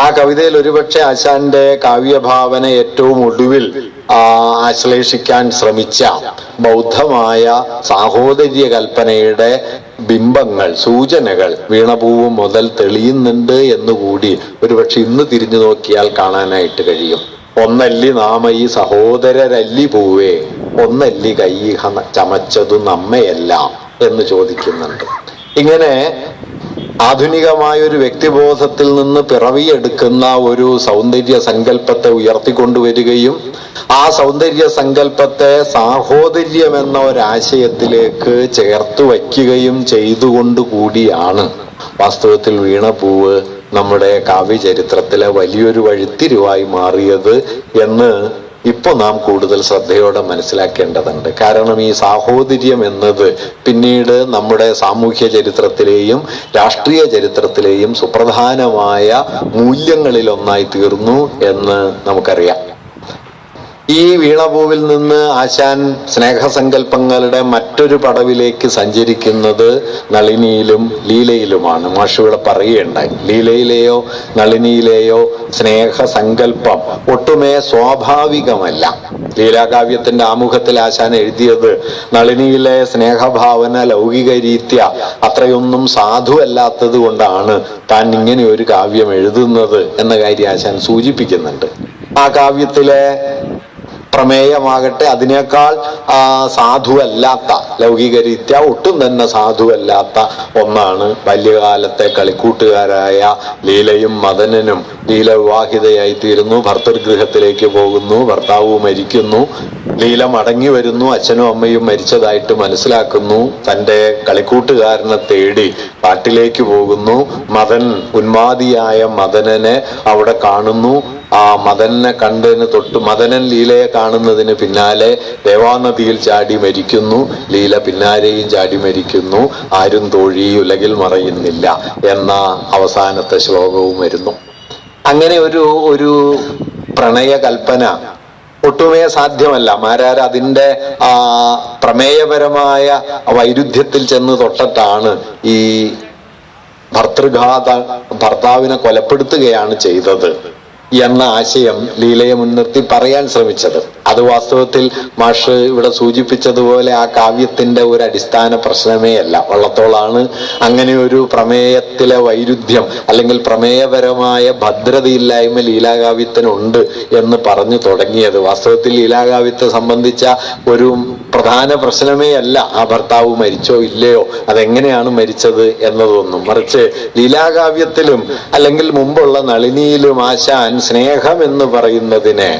ആ കവിതയിൽ ഒരുപക്ഷെ ആശാന്റെ കാവ്യഭാവന ഏറ്റവും ഒടുവിൽ ആശ്ലേഷിക്കാൻ ശ്രമിച്ച ബൗദ്ധമായ സാഹോദര്യ കൽപ്പനയുടെ ബിംബങ്ങൾ, സൂചനകൾ വീണപൂവ് മുതൽ തെളിയുന്നുണ്ട് എന്നുകൂടി ഒരുപക്ഷെ ഇന്ന് തിരിഞ്ഞു നോക്കിയാൽ കാണാനായിട്ട് കഴിയും. ഒന്നല്ലി നാമ ഈ സഹോദരരല്ലി പൂവേ, ഒന്നല്ലി കൈ ചമച്ചതു നമ്മയെല്ലാം എന്ന് ചോദിക്കുന്നുണ്ട്. ഇങ്ങനെ ആധുനികമായ ഒരു വ്യക്തിബോധത്തിൽ നിന്ന് പിറവിയെടുക്കുന്ന ഒരു സൗന്ദര്യ സങ്കല്പത്തെ ഉയർത്തിക്കൊണ്ടുവരികയും ആ സൗന്ദര്യ സങ്കല്പത്തെ സാഹോദര്യം എന്ന ഒരാശയത്തിലേക്ക് ചേർത്ത് വയ്ക്കുകയും ചെയ്തുകൊണ്ടുകൂടിയാണ് വാസ്തവത്തിൽ വീണപൂവ് നമ്മുടെ കാവ്യചരിത്രത്തിലെ വലിയൊരു വഴിത്തിരിവായി മാറിയത് എന്ന് ഇപ്പൊ നാം കൂടുതൽ ശ്രദ്ധയോടെ മനസ്സിലാക്കേണ്ടതുണ്ട്. കാരണം ഈ സാഹോദര്യം എന്നത് പിന്നീട് നമ്മുടെ സാമൂഹ്യ ചരിത്രത്തിലെയും രാഷ്ട്രീയ ചരിത്രത്തിലെയും സുപ്രധാനമായ മൂല്യങ്ങളിൽ ഒന്നായി തീർന്നു എന്ന് നമുക്കറിയാം. ഈ വീണപൂവിൽ നിന്ന് ആശാൻ സ്നേഹസങ്കല്പങ്ങളുടെ മറ്റൊരു പടവിലേക്ക് സഞ്ചരിക്കുന്നത് നളിനിയിലും ലീലയിലുമാണ്. മാഷുവിടെ പറയുകയുണ്ടായി, ലീലയിലെയോ നളിനിയിലെയോ സ്നേഹസങ്കല്പം ഒട്ടുമേ സ്വാഭാവികമല്ല. ലീലാകാവ്യത്തിന്റെ ആമുഖത്തിൽ ആശാൻ എഴുതിയത് നളിനിയിലെ സ്നേഹഭാവന ലൗകിക രീത്യ അത്രയൊന്നും സാധുവല്ലാത്തത് കൊണ്ടാണ് താൻ ഇങ്ങനെ ഒരു കാവ്യം എഴുതുന്നത് എന്ന കാര്യം ആശാൻ സൂചിപ്പിക്കുന്നുണ്ട്. ആ കാവ്യത്തിലെ പ്രമേയമാകട്ടെ അതിനേക്കാൾ സാധുവല്ലാത്ത, ലൗകിക രീത്യ ഒട്ടും തന്നെ സാധുവല്ലാത്ത ഒന്നാണ്. ബാല്യകാലത്തെ കളിക്കൂട്ടുകാരായ ലീലയും മദനനും. ലീല വിവാഹിതയായി തീരുന്നു, ഭർത്തൃഗൃഹത്തിലേക്ക് പോകുന്നു, ഭർത്താവ് മരിക്കുന്നു, ലീല മടങ്ങി വരുന്നു, അച്ഛനും അമ്മയും മരിച്ചതായിട്ട് മനസ്സിലാക്കുന്നു, തൻ്റെ കളിക്കൂട്ടുകാരനെ തേടി കാട്ടിലേക്ക് പോകുന്നു. മദൻ, ഉന്മാദിയായ മദനനെ അവിടെ കാണുന്നു. ആ മദനെ കണ്ടതിന് മദനൻ ലീലയെ കാണുന്നതിന് പിന്നാലെ ദേവാനദിയിൽ ചാടി മരിക്കുന്നു. ലീല പിന്നാലെയും ചാടി മരിക്കുന്നു. ആരും തോഴി ഉലകിൽ മറയുന്നില്ല എന്ന അവസാനത്തെ ശ്ലോകവും വരുന്നു. അങ്ങനെ ഒരു പ്രണയ കൽപ്പന ഒട്ടുമേ സാധ്യമല്ല. മാരാർ അതിൻ്റെ പ്രമേയപരമായ വൈരുദ്ധ്യത്തിൽ ചെന്ന് തൊട്ടിട്ടാണ് ഈ ഭർത്താവിനെ കൊലപ്പെടുത്തുകയാണ് ചെയ്തത് എന്ന ആശയം ലീലയെ മുൻനിർത്തി പറയാൻ ശ്രമിച്ചത്. അത് വാസ്തവത്തിൽ മാഷ് ഇവിടെ സൂചിപ്പിച്ചതുപോലെ ആ കാവ്യത്തിന്റെ ഒരു അടിസ്ഥാന പ്രശ്നമേ അല്ല. വള്ളത്തോളാണ് അങ്ങനെ ഒരു പ്രമേയത്തിലെ വൈരുദ്ധ്യം അല്ലെങ്കിൽ പ്രമേയപരമായ ഭദ്രതയില്ലായ്മ ലീലാകാവ്യത്തിനുണ്ട് എന്ന് പറഞ്ഞു തുടങ്ങിയത്. വാസ്തവത്തിൽ ലീലാകാവ്യത്തെ സംബന്ധിച്ച ഒരു പ്രധാന പ്രശ്നമേ അല്ല ആ ഭർത്താവ് മരിച്ചോ ഇല്ലയോ, അതെങ്ങനെയാണ് മരിച്ചത് എന്നതൊന്നും. മറിച്ച് ലീലാകാവ്യത്തിലും അല്ലെങ്കിൽ മുമ്പുള്ള നളിനിയിലും ആശാൻ സ്നേഹം എന്ന് പറയുന്നതിനെ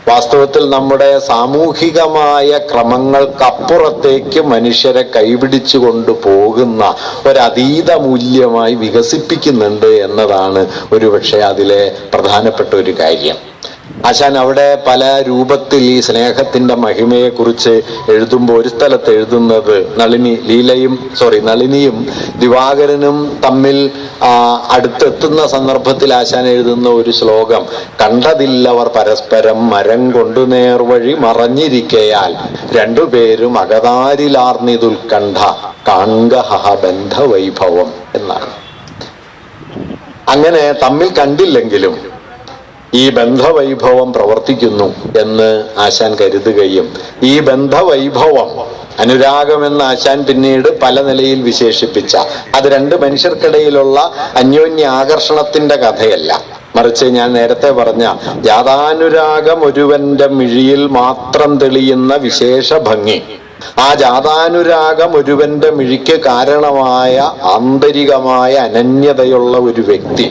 വാസ്തവത്തിൽ നമ്മുടെ സാമൂഹികമായ ക്രമങ്ങൾക്കപ്പുറത്തേക്ക് മനുഷ്യരെ കൈപിടിച്ചു കൊണ്ടുപോകുന്ന ഒരതീത മൂല്യമായി വികസിപ്പിക്കുന്നുണ്ട് എന്നതാണ് ഒരുപക്ഷെ അതിലെ പ്രധാനപ്പെട്ട ഒരു കാര്യം. ആശാൻ അവിടെ പല രൂപത്തിൽ ഈ സ്നേഹത്തിന്റെ മഹിമയെ കുറിച്ച് എഴുതുമ്പോൾ ഒരു സ്ഥലത്ത് എഴുതുന്നത് നളിനിയും ദിവാകരനും തമ്മിൽ അടുത്തെത്തുന്ന സന്ദർഭത്തിൽ ആശാൻ എഴുതുന്ന ഒരു ശ്ലോകം, കണ്ടതില്ലവർ പരസ്പരം മരം കൊണ്ടു നേർവഴി മറഞ്ഞിരിക്കയാൽ രണ്ടുപേരും അകതാരിലാർന്നിതുൽക്കണ്ഠ കാൺക ഹഹ ബന്ധവൈഭവം എന്നാണ്. അങ്ങനെ തമ്മിൽ കണ്ടില്ലെങ്കിലും ഈ ബന്ധവൈഭവം പ്രവർത്തിക്കുന്നു എന്ന് ആശാൻ കരുതുകയും ഈ ബന്ധവൈഭവം അനുരാഗമെന്ന് ആശാൻ പിന്നീട് പല നിലയിൽ വിശേഷിപ്പിച്ച അത് രണ്ട് മനുഷ്യർക്കിടയിലുള്ള അന്യോന്യ ആകർഷണത്തിന്റെ കഥയല്ല, മറിച്ച് ഞാൻ നേരത്തെ പറഞ്ഞ ജാതാനുരാഗം ഒരുവന്റെ മിഴിയിൽ മാത്രം തെളിയുന്ന വിശേഷ ഭംഗി, ആ ജാതാനുരാഗം ഒരുവന്റെ മിഴിക്ക് കാരണമായ ആന്തരികമായ അനന്യതയുള്ള ഒരു വ്യക്തി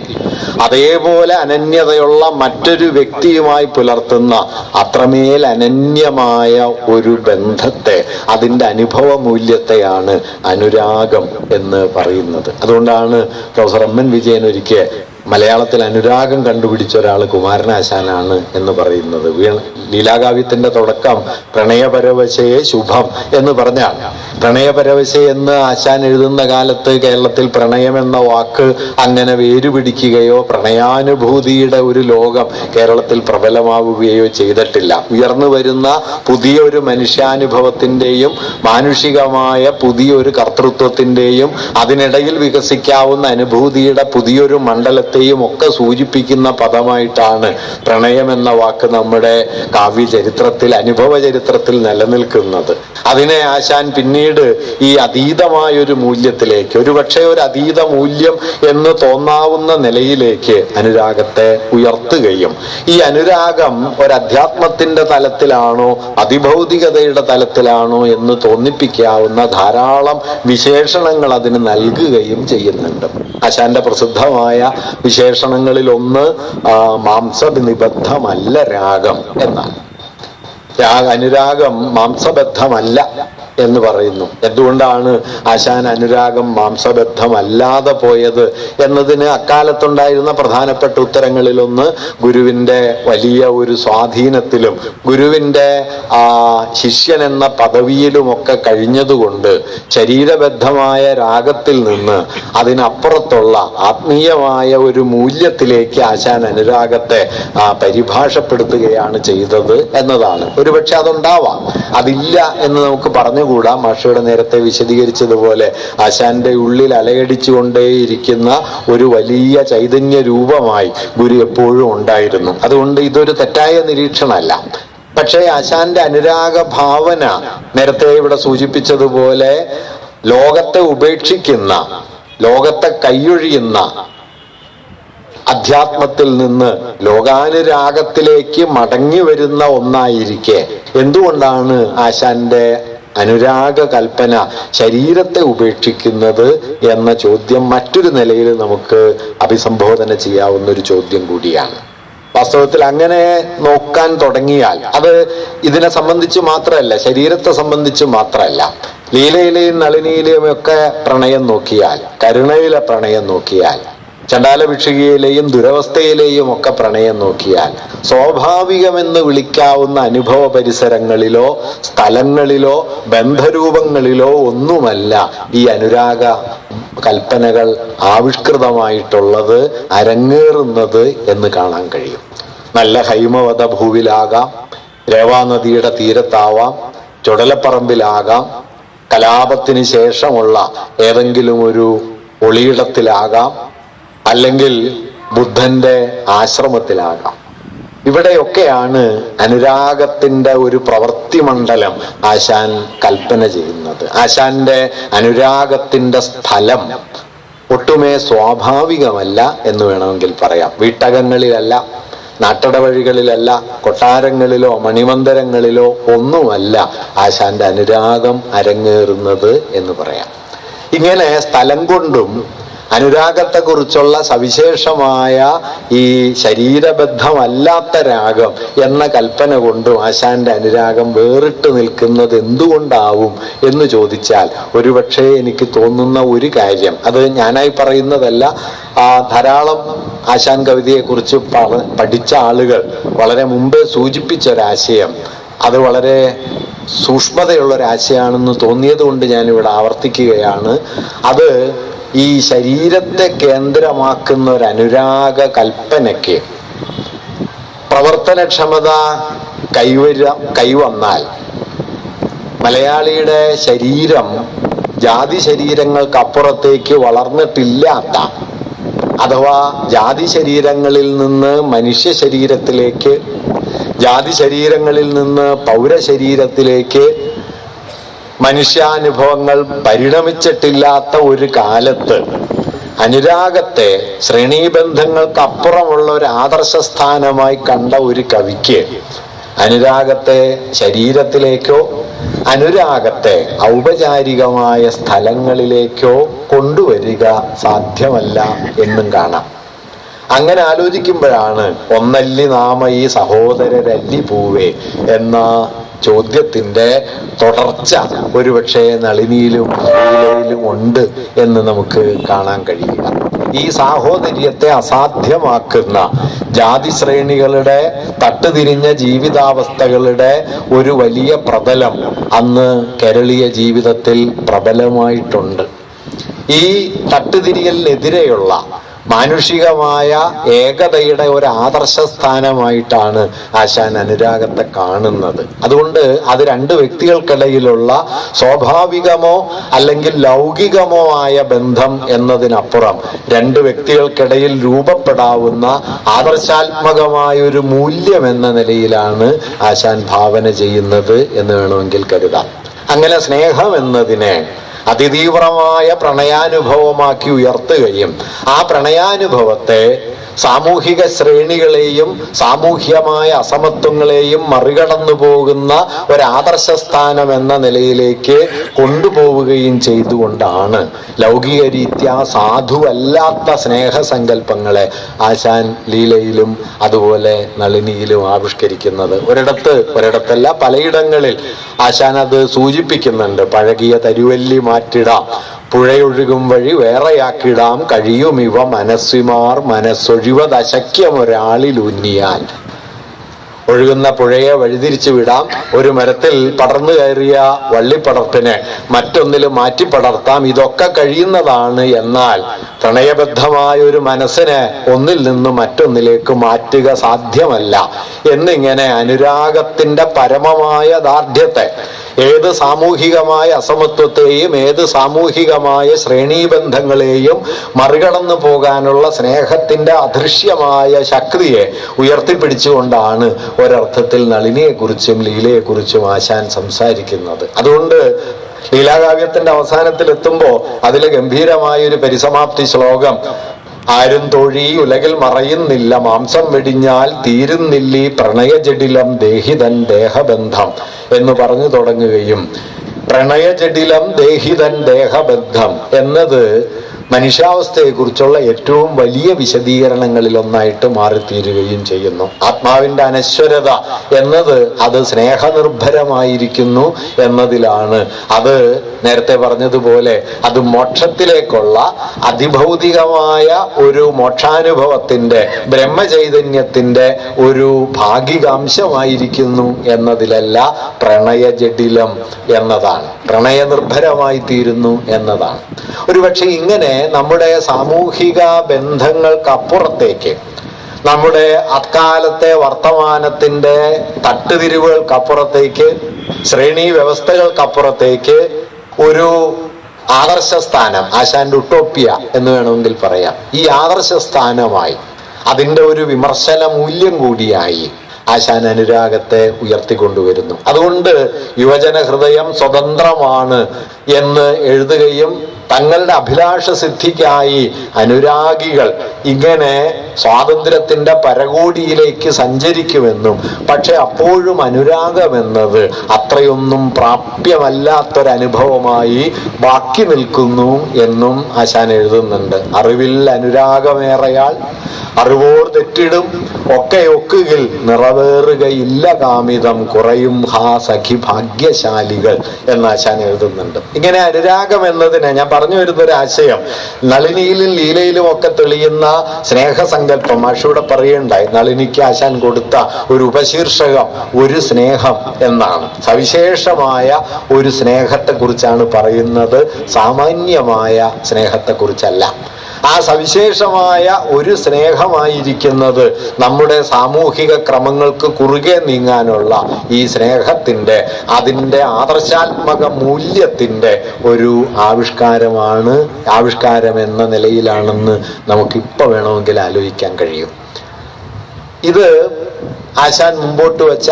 അതേപോലെ അനന്യതയുള്ള മറ്റൊരു വ്യക്തിയുമായി പുലർത്തുന്ന അത്രമേൽ അനന്യമായ ഒരു ബന്ധത്തെ, അതിൻ്റെ അനുഭവ മൂല്യത്തെയാണ് അനുരാഗം എന്ന് പറയുന്നത്. അതുകൊണ്ടാണ് പ്രൊഫസർ എം എൻ വിജയൻ ഒരിക്കൽ മലയാളത്തിൽ അനുരാഗം കണ്ടുപിടിച്ച ഒരാൾ കുമാരനാശാനാണ് എന്ന് പറയുന്നത്. ലീലാകാവ്യത്തിന്റെ തുടക്കം പ്രണയപരവശയെ ശുഭം എന്ന് പറഞ്ഞാൽ പ്രണയപരവശ എന്ന് ആശാൻ എഴുതുന്ന കാലത്ത് കേരളത്തിൽ പ്രണയം എന്ന വാക്ക് അങ്ങനെ വേരുപിടിക്കുകയോ പ്രണയാനുഭൂതിയുടെ ഒരു ലോകം കേരളത്തിൽ പ്രബലമാവുകയോ ചെയ്തിട്ടില്ല. ഉയർന്നു വരുന്ന പുതിയൊരു മനുഷ്യാനുഭവത്തിന്റെയും മാനുഷികമായ പുതിയൊരു കർത്തൃത്വത്തിന്റെയും അതിനിടയിൽ വികസിക്കാവുന്ന അനുഭൂതിയുടെ പുതിയൊരു മണ്ഡലത്തെയും ഒക്കെ സൂചിപ്പിക്കുന്ന പദമായിട്ടാണ് പ്രണയം എന്ന വാക്ക് നമ്മുടെ കാവ്യചരിത്രത്തിൽ അനുഭവ ചരിത്രത്തിൽ നിലനിൽക്കുന്നത്. അതിനെ ആശാൻ പിന്നീട് ഈ അതീതമായൊരു മൂല്യത്തിലേക്ക്, ഒരുപക്ഷെ ഒരു അതീത മൂല്യം എന്ന് തോന്നാവുന്ന നിലയിലേക്ക് അനുരാഗത്തെ ഉയർത്തുകയും ഈ അനുരാഗം ഒരധ്യാത്മത്തിന്റെ തലത്തിലാണോ അതിഭൗതികതയുടെ തലത്തിലാണോ എന്ന് തോന്നിപ്പിക്കാവുന്ന ധാരാളം വിശേഷണങ്ങൾ അതിന് നൽകുകയും ചെയ്യുന്നുണ്ട്. ആശാന്റെ പ്രസിദ്ധമായ വിശേഷണങ്ങളിൽ ഒന്ന് മാംസനിബദ്ധമല്ല രാഗം എന്നാണ്. അനുരാഗം മാംസബദ്ധമല്ല എന്ന് പറയുന്നു. എന്തുകൊണ്ടാണ് ആശാൻ അനുരാഗം മാംസബദ്ധമല്ലാതെ പോയത് എന്നതിന് അക്കാലത്തുണ്ടായിരുന്ന പ്രധാനപ്പെട്ട ഉത്തരങ്ങളിലൊന്ന് ഗുരുവിന്റെ വലിയ ഒരു സ്വാധീനത്തിലും ഗുരുവിന്റെ ശിഷ്യൻ എന്ന പദവിയിലുമൊക്കെ കഴിഞ്ഞതുകൊണ്ട് ശരീരബദ്ധമായ രാഗത്തിൽ നിന്ന് അതിനപ്പുറത്തുള്ള ആത്മീയമായ ഒരു മൂല്യത്തിലേക്ക് ആശാൻ അനുരാഗത്തെ പരിഭാഷപ്പെടുത്തുകയാണ് ചെയ്തത് എന്നതാണ്. ഒരുപക്ഷെ അതുണ്ടാവാം, അതില്ല എന്ന് നമുക്ക് പറഞ്ഞുകൂടാ. മാഷയുടെ നേരത്തെ വിശദീകരിച്ചതുപോലെ ആശാന്റെ ഉള്ളിൽ അലയടിച്ചുകൊണ്ടേയിരിക്കുന്ന ഒരു വലിയ ചൈതന്യ രൂപമായി ഗുരു എപ്പോഴും ഉണ്ടായിരുന്നു. അതുകൊണ്ട് ഇതൊരു തെറ്റായ നിരീക്ഷണമല്ല. പക്ഷേ ആശാന്റെ അനുരാഗ ഭാവന നേരത്തെ ഇവിടെ സൂചിപ്പിച്ചതുപോലെ ലോകത്തെ ഉപേക്ഷിക്കുന്ന, ലോകത്തെ കൈയൊഴിയുന്ന അധ്യാത്മത്തിൽ നിന്ന് ലോകാനുരാഗത്തിലേക്ക് മടങ്ങി വരുന്ന ഒന്നായിരിക്കെ എന്തുകൊണ്ടാണ് ആശാന്റെ അനുരാഗ കൽപ്പന ശരീരത്തെ ഉപേക്ഷിക്കുന്നത് എന്ന ചോദ്യം മറ്റൊരു നിലയിൽ നമുക്ക് അഭിസംബോധന ചെയ്യാവുന്ന ഒരു ചോദ്യം കൂടിയാണ്. വാസ്തവത്തിൽ അങ്ങനെ നോക്കാൻ തുടങ്ങിയാൽ അത് ഇതിനെ സംബന്ധിച്ച് മാത്രമല്ല, ശരീരത്തെ സംബന്ധിച്ച് മാത്രമല്ല, ലീലയിലെയും നളിനിയിലെയും ഒക്കെ പ്രണയം നോക്കിയാൽ, കരുണയിലെ പ്രണയം നോക്കിയാൽ, ചണ്ടാലഭിക്ഷുകിയിലെയും ദുരവസ്ഥയിലെയും ഒക്കെ പ്രണയം നോക്കിയാൽ സ്വാഭാവികമെന്ന് വിളിക്കാവുന്ന അനുഭവ പരിസരങ്ങളിലോ സ്ഥലങ്ങളിലോ ബന്ധരൂപങ്ങളിലോ ഒന്നുമല്ല ഈ അനുരാഗ കൽപ്പനകൾ ആവിഷ്കൃതമായിട്ടുള്ളത്, അരങ്ങേറുന്നത് എന്ന് കാണാൻ കഴിയും. നല്ല ഹൈമവത ഭൂവിലാകാം, രേവാനദിയുടെ തീരത്താവാം, ചുടലപ്പറമ്പിലാകാം, കലാപത്തിന് ശേഷമുള്ള ഏതെങ്കിലും ഒരു ഒളിയിടത്തിലാകാം, അല്ലെങ്കിൽ ബുദ്ധന്റെ ആശ്രമത്തിലാകാം. ഇവിടെയൊക്കെയാണ് അനുരാഗത്തിന്റെ ഒരു പ്രവൃത്തി മണ്ഡലം ആശാൻ കൽപ്പന ചെയ്യുന്നത്. ആശാന്റെ അനുരാഗത്തിന്റെ സ്ഥലം ഒട്ടുമേ സ്വാഭാവികമല്ല എന്ന് വേണമെങ്കിൽ പറയാം. വീട്ടകങ്ങളിലല്ല, നാട്ടടവഴികളിലല്ല, കൊട്ടാരങ്ങളിലോ മണിമന്ദിരങ്ങളിലോ ഒന്നുമല്ല ആശാന്റെ അനുരാഗം അരങ്ങേറുന്നത് എന്ന് പറയാം. ഇങ്ങനെ സ്ഥലം കൊണ്ടും അനുരാഗത്തെക്കുറിച്ചുള്ള സവിശേഷമായ ഈ ശരീരബദ്ധമല്ലാത്ത രാഗം എന്ന കൽപ്പന കൊണ്ടും ആശാന്റെ അനുരാഗം വേറിട്ട് നിൽക്കുന്നത് എന്തുകൊണ്ടാവും എന്ന് ചോദിച്ചാൽ ഒരുപക്ഷെ എനിക്ക് തോന്നുന്ന ഒരു കാര്യം, അത് ഞാനായി പറയുന്നതല്ല, ധാരാളം ആശാൻ കവിതയെക്കുറിച്ച് പഠിച്ച ആളുകൾ വളരെ മുമ്പേ സൂചിപ്പിച്ചൊരാശയം, അത് വളരെ സൂക്ഷ്മതയുള്ളൊരാശയമാണെന്ന് തോന്നിയത് കൊണ്ട് ഞാനിവിടെ ആവർത്തിക്കുകയാണ്. അത് ഈ ശരീരത്തെ കേന്ദ്രമാക്കുന്ന ഒരു അനുരാഗ കൽപ്പനയ്ക്ക് പ്രവർത്തനക്ഷമത കൈവന്നാൽ മലയാളിയുടെ ശരീരം ജാതി ശരീരങ്ങൾക്കപ്പുറത്തേക്ക് വളർന്നിട്ടില്ലാത്ത, അഥവാ ജാതി ശരീരങ്ങളിൽ നിന്ന് മനുഷ്യ ശരീരത്തിലേക്ക്, ജാതി ശരീരങ്ങളിൽ നിന്ന് പൗരശരീരത്തിലേക്ക് മനുഷ്യാനുഭവങ്ങൾ പരിണമിച്ചിട്ടില്ലാത്ത ഒരു കാലത്ത് അനുരാഗത്തെ ശ്രേണീബന്ധങ്ങൾക്ക് അപ്പുറമുള്ള ഒരു ആദർശ സ്ഥാനമായി കണ്ട ഒരു കവിക്ക് അനുരാഗത്തെ ശരീരത്തിലേക്കോ അനുരാഗത്തെ ഔപചാരികമായ സ്ഥലങ്ങളിലേക്കോ കൊണ്ടുവരിക സാധ്യമല്ല എന്നും കാണാം. അങ്ങനെ ആലോചിക്കുമ്പോഴാണ് ഒന്നല്ലി നാമ ഈ സഹോദരരല്ലി പൂവേ എന്ന ചോദ്യത്തിന്റെ തുടർച്ച ഒരുപക്ഷെ നളിനിയിലും ലീലയിലും ഉണ്ട് എന്ന് നമുക്ക് കാണാൻ കഴിയുക. ഈ സാഹോദര്യത്തെ അസാധ്യമാക്കുന്ന ജാതി ശ്രേണികളുടെ തട്ടുതിരിഞ്ഞ ജീവിതാവസ്ഥകളുടെ ഒരു വലിയ പ്രതലം അന്ന് കേരളീയ ജീവിതത്തിൽ പ്രബലമായിട്ടുണ്ട്. ഈ തട്ടുതിരിയലിനെതിരെയുള്ള മാനുഷികമായ ഏകതയുടെ ഒരു ആദർശ സ്ഥാനമായിട്ടാണ് ആശാൻ അനുരാഗത്തെ കാണുന്നത്. അതുകൊണ്ട് അത് രണ്ട് വ്യക്തികൾക്കിടയിലുള്ള സ്വാഭാവികമോ അല്ലെങ്കിൽ ലൗകികമോ ആയ ബന്ധം എന്നതിനപ്പുറം രണ്ട് വ്യക്തികൾക്കിടയിൽ രൂപപ്പെടാവുന്ന ആദർശാത്മകമായ ഒരു മൂല്യം എന്ന നിലയിലാണ് ആശാൻ ഭാവന ചെയ്യുന്നത് എന്ന് വേണമെങ്കിൽ കരുതാം. അങ്ങനെ സ്നേഹം എന്നതിനെ അതിതീവ്രമായ പ്രണയാനുഭവമാക്കി ഉയർത്തുകയും ആ പ്രണയാനുഭവത്തെ സാമൂഹിക ശ്രേണികളെയും സാമൂഹ്യമായ അസമത്വങ്ങളെയും മറികടന്നു പോകുന്ന ഒരാദർശ സ്ഥാനം എന്ന നിലയിലേക്ക് കൊണ്ടുപോവുകയും ചെയ്തുകൊണ്ടാണ് ലൗകിക രീത്യാ സാധുവല്ലാത്ത സ്നേഹസങ്കല്പങ്ങളെ ആശാൻ ലീലയിലും അതുപോലെ നളിനിയിലും ആവിഷ്കരിക്കുന്നത്. ഒരിടത്തല്ല പലയിടങ്ങളിൽ ആശാൻ അത് സൂചിപ്പിക്കുന്നുണ്ട്. പഴകിയ തരുവല്ലി മാറ്റിടാം, പുഴയൊഴുകും വഴി വേറെയാക്കിടാം, കഴിയുമിവ മനസ്വിമാർ മനസ്സൊഴിവതശക്യമൊരാളിലൂന്നിയാൽ. ഒഴുകുന്ന പുഴയെ വഴിതിരിച്ചു വിടാം, ഒരു മരത്തിൽ പടർന്നു കയറിയ വള്ളിപ്പടർപ്പിനെ മറ്റൊന്നിൽ മാറ്റി പടർത്താം, ഇതൊക്കെ കഴിയുന്നതാണ്. എന്നാൽ പ്രണയബദ്ധമായ ഒരു മനസ്സിനെ ഒന്നിൽ നിന്ന് മറ്റൊന്നിലേക്ക് മാറ്റുക സാധ്യമല്ല എന്നിങ്ങനെ അനുരാഗത്തിന്റെ പരമമായ ദാർഢ്യത്തെ, ഏത് സാമൂഹികമായ അസമത്വത്തെയും ഏത് സാമൂഹികമായ ശ്രേണീബന്ധങ്ങളെയും മറികടന്നു പോകാനുള്ള സ്നേഹത്തിന്റെ അദൃശ്യമായ ശക്തിയെ ഉയർത്തിപ്പിടിച്ചുകൊണ്ടാണ് ഒരർത്ഥത്തിൽ നളിനിയെക്കുറിച്ചും ലീലയെക്കുറിച്ചും ആശാൻ സംസാരിക്കുന്നത്. അതുകൊണ്ട് ലീലാകാവ്യത്തിന്റെ അവസാനത്തിൽ എത്തുമ്പോ അതിലെ ഗംഭീരമായ ഒരു പരിസമാപ്തി ശ്ലോകം, ആരും തൊഴി ഉലകിൽ മറയുന്നില്ല, മാംസം വെടിഞ്ഞാൽ തീരുന്നില്ലീ പ്രണയജടിലം ദേഹിതൻ ദേഹബന്ധം എന്ന് പറഞ്ഞു തുടങ്ങുകയും, പ്രണയജടിലം ദേഹിതൻ ദേഹബന്ധം എന്നത് മനുഷ്യാവസ്ഥയെക്കുറിച്ചുള്ള ഏറ്റവും വലിയ വിശദീകരണങ്ങളിൽ ഒന്നായിട്ട് മാറിത്തീരുകയും ചെയ്യുന്നു. ആത്മാവിന്റെ അനശ്വരത എന്നത് അത് സ്നേഹനിർഭരമായിരിക്കുന്നു എന്നതിലാണ്. അത് നേരത്തെ പറഞ്ഞതുപോലെ അത് മോക്ഷത്തിലേക്കുള്ള അതിഭൗതികമായ ഒരു മോക്ഷാനുഭവത്തിന്റെ ബ്രഹ്മചൈതന്യത്തിന്റെ ഒരു ഭാഗികാംശമായിരിക്കുന്നു എന്നതിലല്ല പ്രണയജടിലം എന്നതാണ്, പ്രണയനിർഭരമായി തീരുന്നു എന്നതാണ്. ഒരുപക്ഷെ ഇങ്ങനെ നമ്മുടെ സാമൂഹിക ബന്ധങ്ങൾക്കപ്പുറത്തേക്ക്, നമ്മുടെ അക്കാലത്തെ വർത്തമാനത്തിന്റെ തട്ടുതിരിവുകൾക്കപ്പുറത്തേക്ക്, ശ്രേണി വ്യവസ്ഥകൾക്കപ്പുറത്തേക്ക് ഒരു ആദർശ സ്ഥാനം, ആശാന്റെ ഉട്ടോപ്യ എന്ന് വേണമെങ്കിൽ പറയാം, ഈ ആദർശ സ്ഥാനമായി അതിൻ്റെ ഒരു വിമർശന മൂല്യം കൂടിയായി ആശാൻ അനുരാഗത്തെ ഉയർത്തിക്കൊണ്ടുവരുന്നു. അതുകൊണ്ട് യുവജന ഹൃദയം സ്വതന്ത്രമാണ് എന്ന് എഴുതുകയും തങ്ങളുടെ അഭിലാഷ സിദ്ധിക്കായി അനുരാഗികൾ ഇങ്ങനെ സ്വാതന്ത്ര്യത്തിന്റെ പരകോടിയിലേക്ക് സഞ്ചരിക്കുമെന്നും, പക്ഷെ അപ്പോഴും അനുരാഗമെന്നത് അത്രയൊന്നും പ്രാപ്യമല്ലാത്തൊരനുഭവമായി ബാക്കി നിൽക്കുന്നു എന്നും ആശാൻ എഴുതുന്നുണ്ട്. അറിവിൽ അനുരാഗമേറയാൾ അറിവോർ തെറ്റിടും ഒക്കെ ഒക്കുകിൽ നിറവേറുകയില്ല കാമിതം കുറയും ഹാ സഖി ഭാഗ്യശാലികൾ എന്ന് ആശാൻ എഴുതുന്നുണ്ട്. ഇങ്ങനെ അനുരാഗം എന്നതിനെ ഞാൻ പറഞ്ഞു വരുന്നൊരു ആശയം, നളിനിയിലും ലീലയിലും ഒക്കെ തെളിയുന്ന സ്നേഹസങ്കല്പം മാഷൂടെ പറയുണ്ടായി. നളിനിക്ക് ആശാൻ കൊടുത്ത ഒരു ഉപശീർഷകം ഒരു സ്നേഹം എന്നാണ്. സവിശേഷമായ ഒരു സ്നേഹത്തെക്കുറിച്ചാണ് പറയുന്നത്, സാമാന്യമായ സ്നേഹത്തെക്കുറിച്ചല്ല. ആ സവിശേഷമായ ഒരു സ്നേഹമായിരിക്കുന്നത് നമ്മുടെ സാമൂഹിക ക്രമങ്ങൾക്ക് കുറുകെ നീങ്ങാനുള്ള ഈ സ്നേഹത്തിന്റെ, അതിൻ്റെ ആദർശാത്മക മൂല്യത്തിന്റെ ഒരു ആവിഷ്കാരമാണ്, ആവിഷ്കാരം എന്ന നിലയിലാണെന്ന് നമുക്കിപ്പോൾ വേണമെങ്കിൽ ആലോചിക്കാൻ കഴിയും. ഇത് ആശാൻ മുമ്പോട്ട് വെച്ച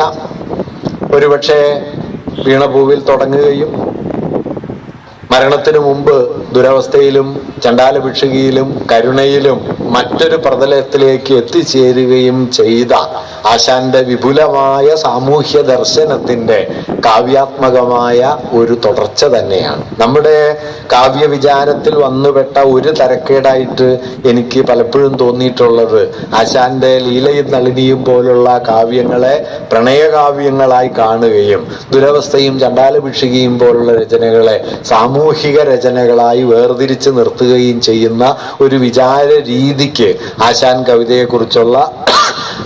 ഒരുപക്ഷെ വീണപൂവിൽ തുടങ്ങുകയും മരണത്തിനു മുമ്പ് ദുരവസ്ഥയിലും ചണ്ടാല ഭിക്ഷുകിയിലും കരുണയിലും മറ്റൊരു പ്രതലത്തിലേക്ക് എത്തിച്ചേരുകയും ചെയ്ത ആശാന്റെ വിപുലമായ സാമൂഹ്യ ദർശനത്തിന്റെ കാവ്യാത്മകമായ ഒരു തുടർച്ച തന്നെയാണ്. നമ്മുടെ കാവ്യവിചാരത്തിൽ വന്നുപെട്ട ഒരു തരക്കേടായിട്ട് എനിക്ക് പലപ്പോഴും തോന്നിയിട്ടുള്ളത് ആശാന്റെ ലീലയും നളിനിയും പോലുള്ള കാവ്യങ്ങളെ പ്രണയകാവ്യങ്ങളായി കാണുകയും ദുരവസ്ഥയും ചണ്ഡാലഭിക്ഷുകിയും പോലുള്ള രചനകളെ സാമൂഹിക രചനകളായി വേർതിരിച്ച് നിർത്തുകയും ചെയ്യുന്ന ഒരു വിചാര രീതിക്ക് ആശാൻ കവിതയെക്കുറിച്ചുള്ള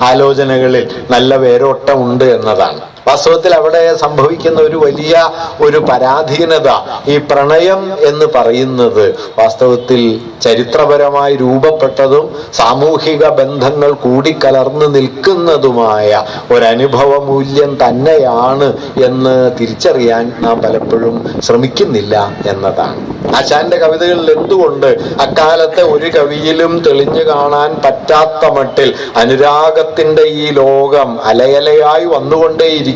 ആലോചനകളിൽ നല്ല വേരോട്ടമുണ്ട് എന്നതാണ്. വാസ്തവത്തിൽ അവിടെ സംഭവിക്കുന്ന ഒരു വലിയ ഒരു പരാധീനത, ഈ പ്രണയം എന്ന് പറയുന്നത് വാസ്തവത്തിൽ ചരിത്രപരമായി രൂപപ്പെട്ടതും സാമൂഹിക ബന്ധങ്ങൾ കൂടിക്കലർന്ന് നിൽക്കുന്നതുമായ ഒരനുഭവ മൂല്യം തന്നെയാണ് എന്ന് തിരിച്ചറിയാൻ നാം പലപ്പോഴും ശ്രമിക്കുന്നില്ല എന്നതാണ്. ആശാന്റെ കവിതകളിൽ എന്തുകൊണ്ട് അക്കാലത്തെ ഒരു കവിയിലും തെളിഞ്ഞു കാണാൻ പറ്റാത്ത മട്ടിൽ അനുരാഗത്തിന്റെ ഈ ലോകം അലയലയായി വന്നുകൊണ്ടേയിരിക്കുന്നു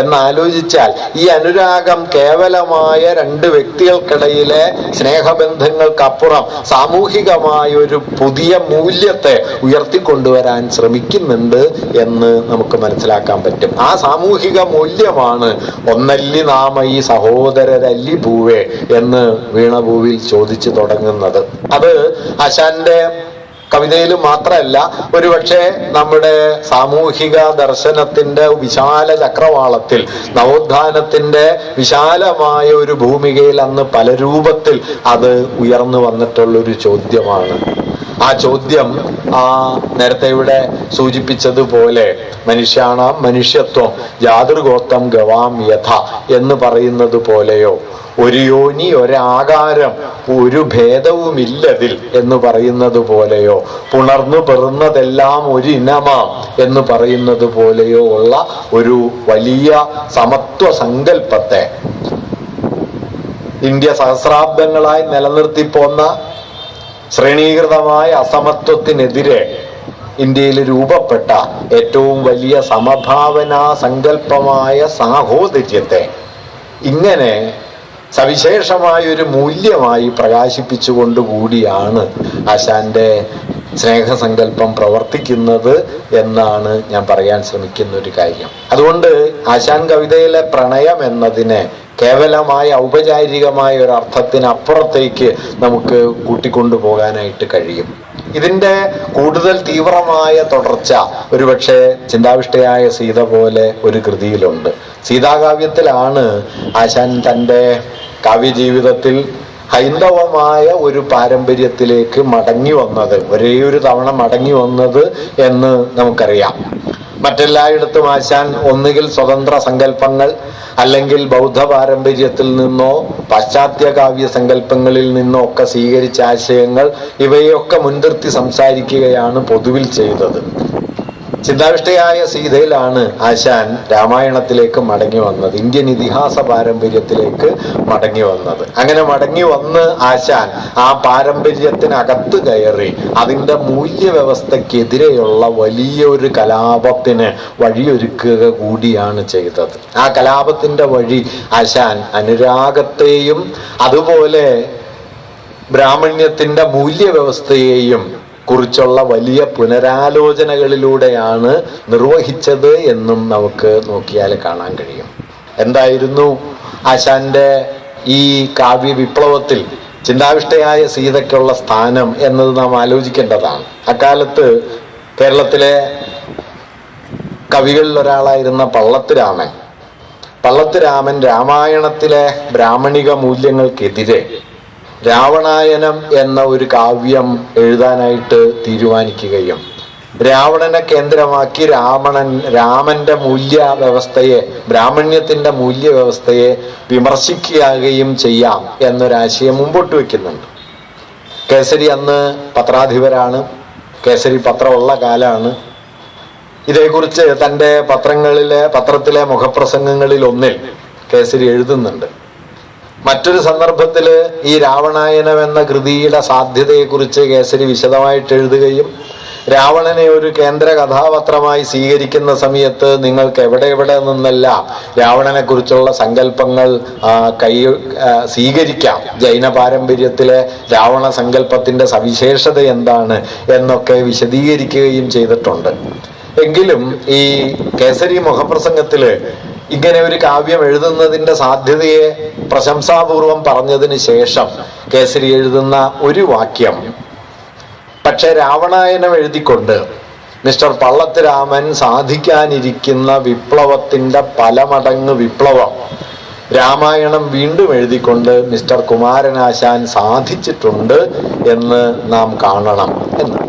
എന്നാലോചിച്ചാൽ, ഈ അനുരാഗം കേവലമായ രണ്ട് വ്യക്തികൾക്കിടയിലെ സ്നേഹബന്ധങ്ങൾക്കപ്പുറം സാമൂഹികമായ ഒരു പുതിയ മൂല്യത്തെ ഉയർത്തിക്കൊണ്ടുവരാൻ ശ്രമിക്കുന്നുണ്ട് എന്ന് നമുക്ക് മനസ്സിലാക്കാൻ പറ്റും. ആ സാമൂഹിക മൂല്യമാണ് ഒന്നല്ലി നാമ ഈ സഹോദരരല്ലി പൂവേ എന്ന് വീണഭൂവിൽ ചോദിച്ചു തുടങ്ങുന്നത്. അത് ആശാന്റെ കവിതയിൽ മാത്രമല്ല, ഒരുപക്ഷെ നമ്മുടെ സാമൂഹിക ദർശനത്തിന്റെ വിശാല ചക്രവാളത്തിൽ നവോത്ഥാനത്തിന്റെ വിശാലമായ ഒരു ഭൂമികയിൽ അന്ന് പല രൂപത്തിൽ അത് ഉയർന്നു വന്നിട്ടുള്ളൊരു ചോദ്യമാണ്. ആ ചോദ്യം നേരത്തെ ഇവിടെ സൂചിപ്പിച്ചതുപോലെ മനുഷ്യാണാം മനുഷ്യത്വം ജാതൃഗോത്രം ഗവാം യഥ എന്ന് പറയുന്നത് പോലെയോ, ഒരു യോനി ഒരാകാരം ഒരു ഭേദവുമില്ലതിൽ എന്ന് പറയുന്നത് പോലെയോ, പുണർന്നു പെറുന്നതെല്ലാം ഒരു ഇനമാം എന്ന് പറയുന്നത് പോലെയോ ഉള്ള ഒരു വലിയ സമത്വ സങ്കല്പത്തെ ഇന്ത്യ സഹസ്രാബ്ദങ്ങളായി നിലനിർത്തിപ്പോന്ന ശ്രേണീകൃതമായ അസമത്വത്തിനെതിരെ ഇന്ത്യയിൽ രൂപപ്പെട്ട ഏറ്റവും വലിയ സമഭാവനാ സങ്കല്പമായ സാഹോദര്യത്തെ ഇങ്ങനെ സവിശേഷമായൊരു മൂല്യമായി പ്രകാശിപ്പിച്ചുകൊണ്ടുകൂടിയാണ് ആശാന്റെ സ്നേഹസങ്കല്പം പ്രവർത്തിക്കുന്നത് എന്നാണ് ഞാൻ പറയാൻ ശ്രമിക്കുന്ന ഒരു കാര്യം. അതുകൊണ്ട് ആശാൻ കവിതയിലെ പ്രണയം എന്നതിനെ കേവലമായ ഔപചാരികമായ ഒരു അർത്ഥത്തിനപ്പുറത്തേക്ക് നമുക്ക് കൂട്ടിക്കൊണ്ടുപോകാനായിട്ട് കഴിയും. ഇതിന്റെ കൂടുതൽ തീവ്രമായ തുടർച്ച ഒരുപക്ഷെ ചിന്താവിഷ്ടയായ സീത പോലെ ഒരു കൃതിയിലുണ്ട്. സീതാകാവ്യത്തിലാണ് ആശാൻ തൻ്റെ കാവ്യജീവിതത്തിൽ ഹൈന്ദവമായ ഒരു പാരമ്പര്യത്തിലേക്ക് മടങ്ങി വന്നത്, ഒരേ ഒരു തവണ മടങ്ങി വന്നത് എന്ന് നമുക്കറിയാം. മറ്റെല്ലായിടത്തും ആശാൻ ഒന്നുകിൽ സ്വതന്ത്ര സങ്കല്പങ്ങൾ അല്ലെങ്കിൽ ബൗദ്ധ പാരമ്പര്യത്തിൽ നിന്നോ പാശ്ചാത്യ കാവ്യ സങ്കല്പങ്ങളിൽ നിന്നോ ഒക്കെ സ്വീകരിച്ച ആശയങ്ങൾ ഇവയൊക്കെ മുൻനിർത്തി സംസാരിക്കുകയാണ് പൊതുവിൽ ചെയ്തത്. ചിന്താവിഷ്ടയായ സീതയിലാണ് ആശാൻ രാമായണത്തിലേക്ക് മടങ്ങി വന്നത്, ഇന്ത്യൻ ഇതിഹാസ പാരമ്പര്യത്തിലേക്ക് മടങ്ങി വന്നത്. അങ്ങനെ മടങ്ങി വന്ന് ആശാൻ ആ പാരമ്പര്യത്തിനകത്ത് കയറി അതിൻ്റെ മൂല്യവ്യവസ്ഥക്കെതിരെയുള്ള വലിയൊരു കലാപത്തിന് വഴിയൊരുക്കുക കൂടിയാണ് ചെയ്തത്. ആ കലാപത്തിന്റെ വഴി ആശാൻ അനുരാഗത്തെയും അതുപോലെ ബ്രാഹ്മണ്യത്തിന്റെ മൂല്യവ്യവസ്ഥയെയും കുറിച്ചുള്ള വലിയ പുനരാലോചനകളിലൂടെയാണ് നിർവഹിച്ചത് എന്നും നമുക്ക് നോക്കിയാൽ കാണാൻ കഴിയും. എന്തായിരുന്നു ആശാന്റെ ഈ കാവ്യ വിപ്ലവത്തിൽ ചിന്താവിഷ്ടയായ സീതയ്ക്കുള്ള സ്ഥാനം എന്നത് നാം ആലോചിക്കേണ്ടതാണ്. അക്കാലത്ത് കേരളത്തിലെ കവികളിൽ ഒരാളായിരുന്ന പള്ളത്ത് രാമൻ രാമായണത്തിലെ ബ്രാഹ്മണിക മൂല്യങ്ങൾക്കെതിരെ രാവണായനം എന്ന ഒരു കാവ്യം എഴുതാനായിട്ട് തീരുമാനിക്കുകയും രാവണനെ കേന്ദ്രമാക്കി രാമന്റെ മൂല്യവ്യവസ്ഥയെ, ബ്രാഹ്മണ്യത്തിന്റെ മൂല്യവ്യവസ്ഥയെ വിമർശിക്കുകയും ചെയ്യാം എന്നൊരാശയം മുമ്പോട്ട് വെക്കുന്നുണ്ട്. കേസരി അന്ന് പത്രാധിപരാണ്, കേസരി പത്രമുള്ള കാലാണ്. ഇതേക്കുറിച്ച് തൻ്റെ പത്രത്തിലെ മുഖപ്രസംഗങ്ങളിൽ ഒന്നിൽ കേസരി എഴുതുന്നുണ്ട്. മറ്റൊരു സന്ദർഭത്തിൽ ഈ രാവണായനം എന്ന കൃതിയുടെ സാധ്യതയെക്കുറിച്ച് കേസരി വിശദമായിട്ട് എഴുതുകയും രാവണനെ ഒരു കേന്ദ്ര കഥാപാത്രമായി സ്വീകരിക്കുന്ന സമയത്ത് നിങ്ങൾക്ക് എവിടെ നിന്നല്ല രാവണനെ കുറിച്ചുള്ള സങ്കല്പങ്ങൾ സ്വീകരിക്കാം, ജൈന പാരമ്പര്യത്തിലെ രാവണ സങ്കല്പത്തിന്റെ സവിശേഷത എന്താണ് എന്നൊക്കെ വിശദീകരിക്കുകയും ചെയ്തിട്ടുണ്ട്. എങ്കിലും ഈ കേസരി മുഖപ്രസംഗത്തില് ഇങ്ങനെ ഒരു കാവ്യം എഴുതുന്നതിന്റെ സാധ്യതയെ പ്രശംസാപൂർവം പറഞ്ഞതിന് ശേഷം കേസരി എഴുതുന്ന ഒരു വാക്യം, പക്ഷെ രാവണായനം എഴുതിക്കൊണ്ട് മിസ്റ്റർ പള്ളത്ത് രാമൻ സാധിക്കാനിരിക്കുന്ന വിപ്ലവത്തിന്റെ പല മടങ്ങ് വിപ്ലവം രാമായണം വീണ്ടും എഴുതിക്കൊണ്ട് മിസ്റ്റർ കുമാരനാശാൻ സാധിച്ചിട്ടുണ്ട് എന്ന് നാം കാണണം എന്ന്.